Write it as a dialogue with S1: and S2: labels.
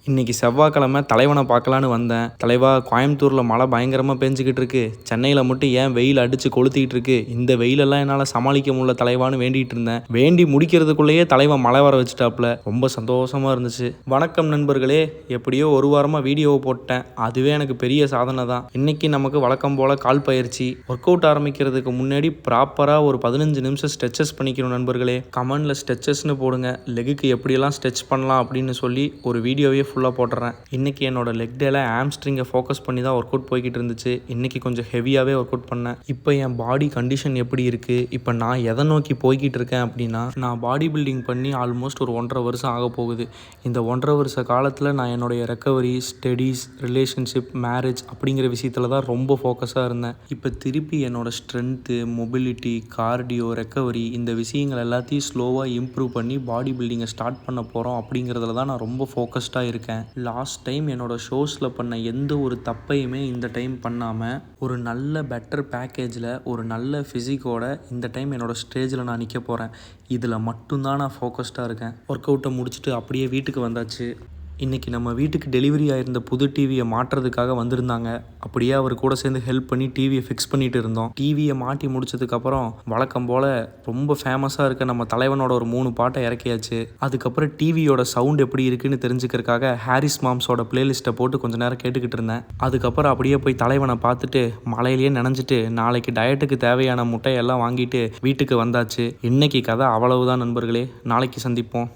S1: இன்னைக்கு செவ்வாய்க்கிழமை தலைவனை பார்க்கலான்னு வந்தேன். தலைவா, கோயம்புத்தூரில் மழை பயங்கரமாக பெஞ்சிக்கிட்டு இருக்கு. சென்னையில் மட்டும் ஏன் வெயில் அடித்து கொளுத்திக்கிட்டு இருக்கு? இந்த வெயிலெல்லாம் என்னால் சமாளிக்க முடியல தலைவான்னு வேண்டிகிட்டு இருந்தேன். வேண்டி முடிக்கிறதுக்குள்ளேயே தலைவன் மழை வர வச்சுட்டாப்புல. ரொம்ப சந்தோஷமாக இருந்துச்சு. வணக்கம் நண்பர்களே. எப்படியோ ஒரு வாரமாக வீடியோவை போட்டேன். அதுவே எனக்கு பெரிய சாதனை தான். இன்னைக்கு நமக்கு வழக்கம் போல் கால் பயிற்சி. ஒர்க் அவுட் ஆரம்பிக்கிறதுக்கு முன்னாடி ப்ராப்பராக ஒரு 15 நிமிஷம் ஸ்ட்ரெச்சஸ் பண்ணிக்கணும் நண்பர்களே. கமெண்டில் ஸ்ட்ரெச்சஸ்னு போடுங்க. லெக்குக்கு எப்படியெல்லாம் ஸ்ட்ரெச் பண்ணலாம் அப்படின்னு சொல்லி ஒரு வீடியோவே ஃபுல்லாக போட்டுறேன். இன்றைக்கி என்னோட லெக் டேல ஆம்ஸ்ட்ரிங்கை ஃபோக்கஸ் பண்ணி தான் ஒர்க் அவுட் போய்கிட்டு இருந்துச்சு. இன்றைக்கி கொஞ்சம் ஹெவியாகவே ஒர்க் அவுட் பண்ணேன். இப்போ என் பாடி கண்டிஷன் எப்படி இருக்குது, இப்போ நான் எதை நோக்கி போய்கிட்டு இருக்கேன் அப்படின்னா, நான் பாடி பில்டிங் பண்ணி ஆல்மோஸ்ட் ஒரு 1.5 வருஷம் ஆக போகுது. இந்த 1.5 வருஷ காலத்தில் நான் என்னுடைய ரெக்கவரி, ஸ்டடீஸ், ரிலேஷன்ஷிப், மேரேஜ் அப்படிங்கிற விஷயத்தில் தான் ரொம்ப ஃபோக்கஸாக இருந்தேன். இப்போ திருப்பி என்னோடய ஸ்ட்ரென்த்து, மொபிலிட்டி, கார்டியோ, ரெக்கவரி இந்த விஷயங்கள் எல்லாத்தையும் ஸ்லோவாக இம்ப்ரூவ் பண்ணி பாடி பில்டிங்கை ஸ்டார்ட் பண்ண போகிறோம் அப்படிங்கிறதுல தான் நான் ரொம்ப ஃபோக்கஸ்டாக இருக்கேன். லாஸ்ட் டைம் என்னோடய ஷோஸில் பண்ண எந்த ஒரு தப்பையுமே இந்த டைம் பண்ணாமல் ஒரு நல்ல பெட்டர் பேக்கேஜில் ஒரு நல்ல ஃபிசிக்கோட இந்த டைம் என்னோடய ஸ்டேஜில் நான் நிற்க போகிறேன். இதில் மட்டும்தான் நான் ஃபோக்கஸ்டாக இருக்கேன். ஒர்க் அவுட்டை முடிச்சுட்டு அப்படியே வீட்டுக்கு வந்தாச்சு. இன்றைக்கி நம்ம வீட்டுக்கு டெலிவரி ஆகிருந்த புது டிவியை மாட்டுறதுக்காக வந்திருந்தாங்க. அப்படியே அவர் கூட சேர்ந்து ஹெல்ப் பண்ணி டிவியை ஃபிக்ஸ் பண்ணிட்டு இருந்தோம். டிவியை மாட்டி முடிச்சதுக்கப்புறம் வழக்கம் போல் ரொம்ப ஃபேமஸாக இருக்க நம்ம தலைவனோட ஒரு 3 பாட்டை இறக்கியாச்சு. அதுக்கப்புறம் டிவியோட சவுண்ட் எப்படி இருக்குன்னு தெரிஞ்சுக்கிறதுக்காக ஹாரிஸ் மாம்ஸோட பிளேலிஸ்ட்டை போட்டு கொஞ்சம் நேரம் கேட்டுக்கிட்டு இருந்தேன். அதுக்கப்புறம் அப்படியே போய் தலைவனை பார்த்துட்டு மழையிலேயே நனைஞ்சிட்டு நாளைக்கு டயட்டுக்கு தேவையான முட்டையெல்லாம் வாங்கிட்டு வீட்டுக்கு வந்தாச்சு. இன்னைக்கு கதை அவ்வளவுதான் நண்பர்களே. நாளைக்கு சந்திப்போம்.